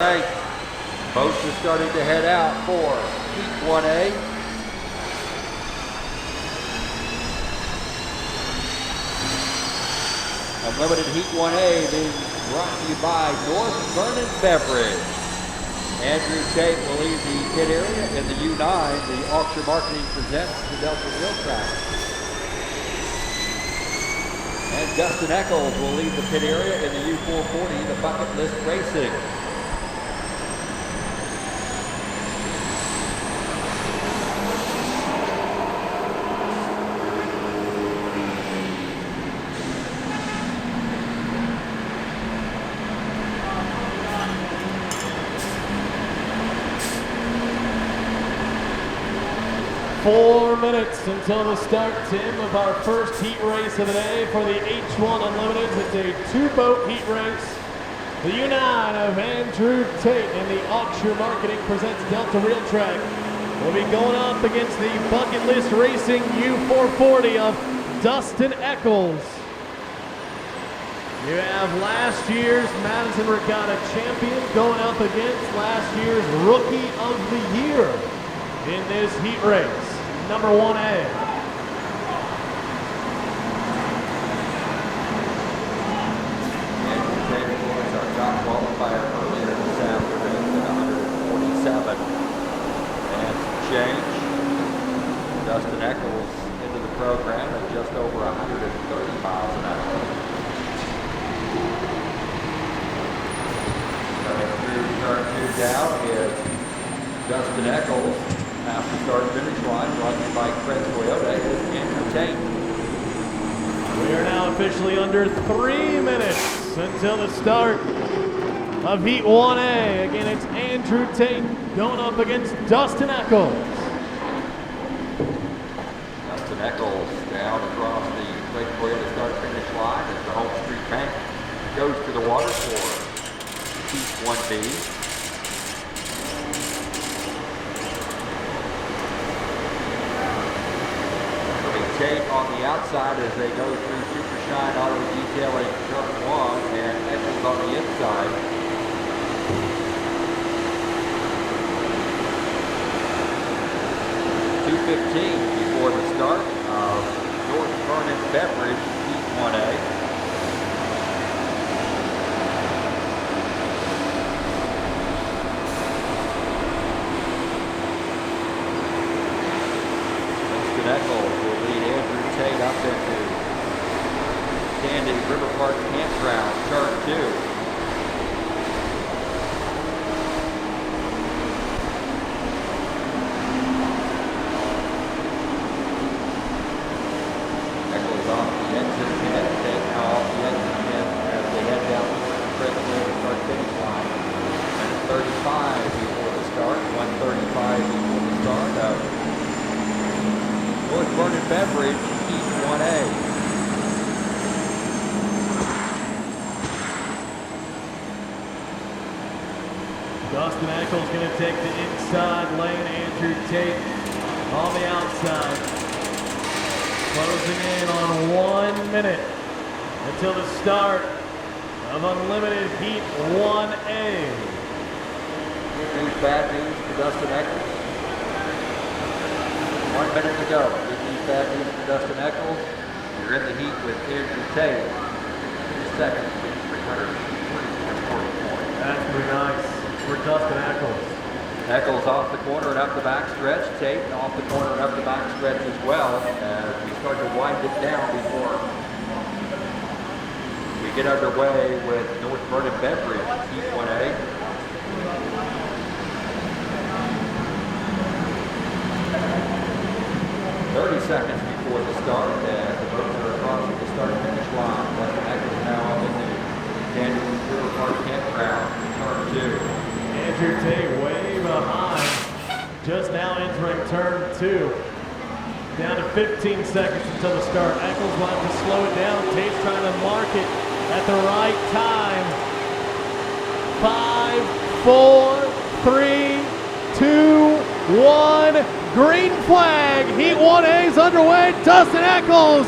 Right. Boats are starting to head out for Heat 1A. Unlimited Heat 1A being brought to you by North Vernon Beverage. Andrew Tate will leave the pit area in the U9. The Auction Marketing presents the Delta Wheel Track. And Dustin Eccles will leave the pit area in the U440, the Bucket List Racing. 4 minutes until the start, Tim, of our first heat race of the day for the H1 Unlimited. It's a two-boat heat race. The U9 of Andrew Tate and the Auction Marketing presents Delta Wheel Track. We'll be going up against the Bucket List Racing U440 of Dustin Eccles. You have last year's Madison Regatta champion going up against last year's Rookie of the Year in this heat race, number 1A. Qualifier earlier this afternoon at 147 and some change. Dustin Eccles into the program at just over 130 miles an hour. Coming through turn 2 down is Dustin Eccles. After start finish line, brought to you by Craig Toyota, is Andrew Tate. We are now officially under 3 minutes until the start of Heat 1A. Again, it's Andrew Tate going up against Dustin Eccles. Dustin Eccles down across the Craig Toyota start-finish line as the Home Street Bank goes to the water for Heat 1B. Tate on the outside as they go through Super Shine Auto Detailing turn 1, and Eccles on the inside. .2:15 before the start of North Vernon Beverage Heat 1A. Dustin Eccles will lead Andrew Tate up into Candy River Park Campground, turn 2. Eccles off the exit pit, Tate now off the exit pit as they head down towards the Craig Toyota start finish line. And 35 before the start, 1:35 before the start of North Vernon Beverage Heat 1A. Dustin Eccles going to take the inside lane. Andrew Tate on the outside. Closing in on 1 minute until the start of Unlimited Heat 1A. Good news, bad news for Dustin Eccles. 1 minute to go. Good news, bad news for Dustin Eccles. You're in the heat with Andrew Tate. He's second with 340 points. That's pretty nice for Dustin Eccles. Eccles off the corner and up the back stretch. Tate off the corner and up the back stretch as well. As we start to wind it down before we get underway with North Vernon Beverage Heat 1A. Seconds before the start, and the boats are across the start-finish line. Dustin Eccles now up in the Candy River Park Campground, turn 2. Andrew Tate way behind, just now entering turn 2. Down to 15 seconds until the start. Eccles will have to slow it down. Tate's trying to mark it at the right time. 5, 4, 3, 2, 1. Green flag, Heat 1A is underway. Dustin Eccles,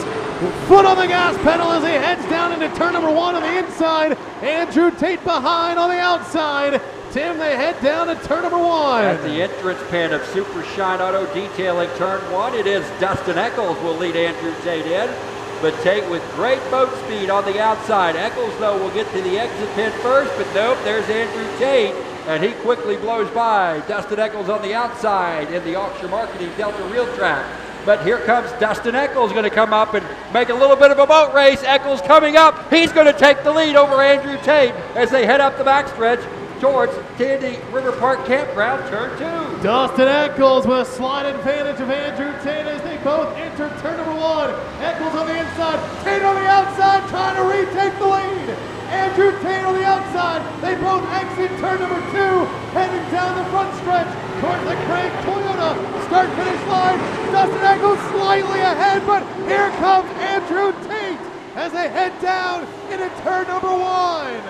foot on the gas pedal as he heads down into turn number 1 on the inside. Andrew Tate behind on the outside. Tim, they head down to turn number 1. At the entrance pin of Super Shine Auto Detailing turn 1, it is Dustin Eccles will lead Andrew Tate in. But Tate with great boat speed on the outside. Eccles, though, will get to the exit pin first, but nope, there's Andrew Tate, and he quickly blows by. Dustin Eccles on the outside in the Auction Marketing Delta Reel Track. But here comes Dustin Eccles, going to come up and make a little bit of a boat race. Eccles coming up. He's going to take the lead over Andrew Tate as they head up the backstretch towards Tandy River Park Campground, turn 2. Dustin Eccles with a slight advantage of Andrew Tate as they both enter turn number 1. Eccles on the inside, Tate on the outside, trying to retake the lead. Andrew Tate on the outside. They both exit turn number 2, heading down the front stretch towards the Craig Toyota start-finish line. Dustin Eccles slightly ahead, but here comes Andrew Tate as they head down into turn number 1.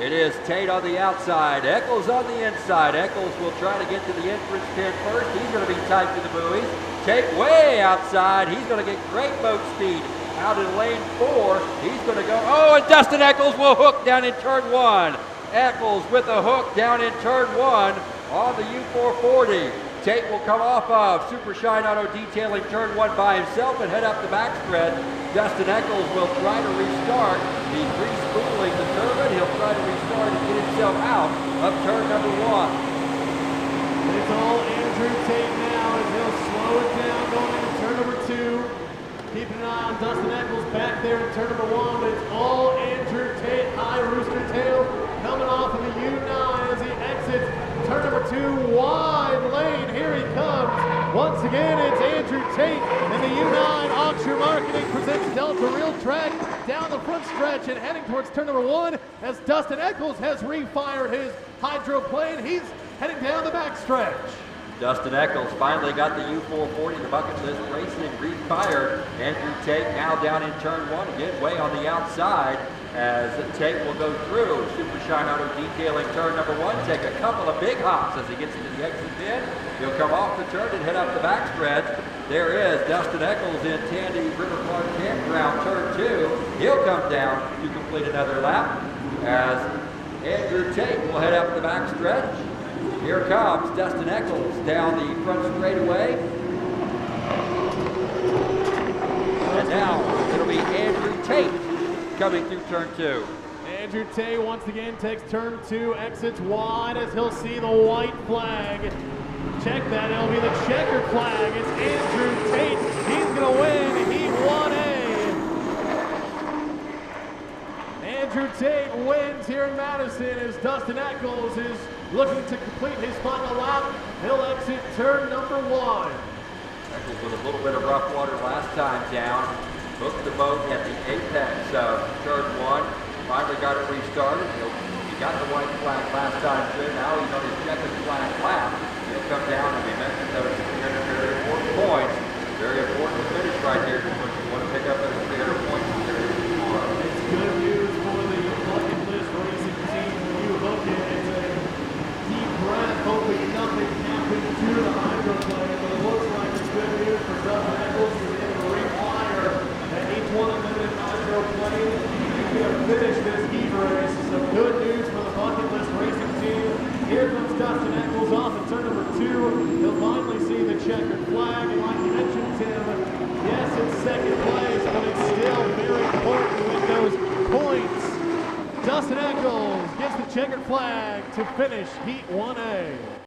It is Tate on the outside, Eccles on the inside. Eccles will try to get to the entrance pin first. He's going to be tight to the buoys. Tate way outside. He's going to get great boat speed out in lane 4. He's going to go, oh, and Dustin Eccles will hook down in turn 1. Eccles with a hook down in turn 1 on the U440. Tate will come off of Super Shine Auto Detailing turn 1 by himself and head up the backstretch. Dustin Eccles will try to restart. He's re-spooling the turbine. He'll try to restart and get himself out of turn number 1. It's all Andrew Tate now as he'll slow it down going into turn number 2. Keeping an eye on Dustin Eccles back there in turn number 1, but it's all Andrew Tate, high rooster tail, coming off of the U9 as he exits turn number 2, wide lane. Here he comes. Once again, it's Andrew Tate, and the U9 Auction Marketing presents Delta Reel Track down the front stretch and heading towards turn number 1 as Dustin Eccles has refired his hydroplane. He's heading down the backstretch. Dustin Eccles finally got the U440, the bucket list racing refired. Andrew Tate now down in turn 1, again way on the outside as Tate will go through Super Shine Auto Detailing turn number 1, take a couple of big hops as he gets into the exit pin. He'll come off the turn and head up the backstretch. There is Dustin Eccles in Tandy River Park Campground turn 2. He'll come down to complete another lap as Andrew Tate will head up the backstretch. Here comes Dustin Eccles down the front straightaway. And now it'll be Andrew Tate coming through turn 2. Andrew Tate once again takes turn 2, exits wide as he'll see the white flag. Check that, it'll be the checkered flag. It's Andrew Tate. He's going to win Heat 1A. Andrew Tate wins here in Madison as Dustin Eccles is looking to complete his final lap. He'll exit turn number 1. Eccles with a little bit of rough water last time down. Hooked the boat at the apex of turn 1. Finally got it restarted. He got the white flag last time too. Now he's on his second flag lap. He'll come down and we mentioned those very important points. Very important to finish right here because you want to pick up those 300 points in the tomorrow. It's good news for the bucket list racing team. When you look at it, it's a deep breath, hoping nothing happened to the hydroplane, but it looks like it's good news for Dustin Eccles to be able to refire at each one of them in hydroplane. He's going to finish this heat race. So good news for the bucket list racing team. Here comes Dustin Eccles off in turn number 2. He'll finally see the checkered flag, and like you mentioned, Tim, yes, it's second place, but it's still very important to win those points. Dustin Eccles gets the checkered flag to finish Heat 1A.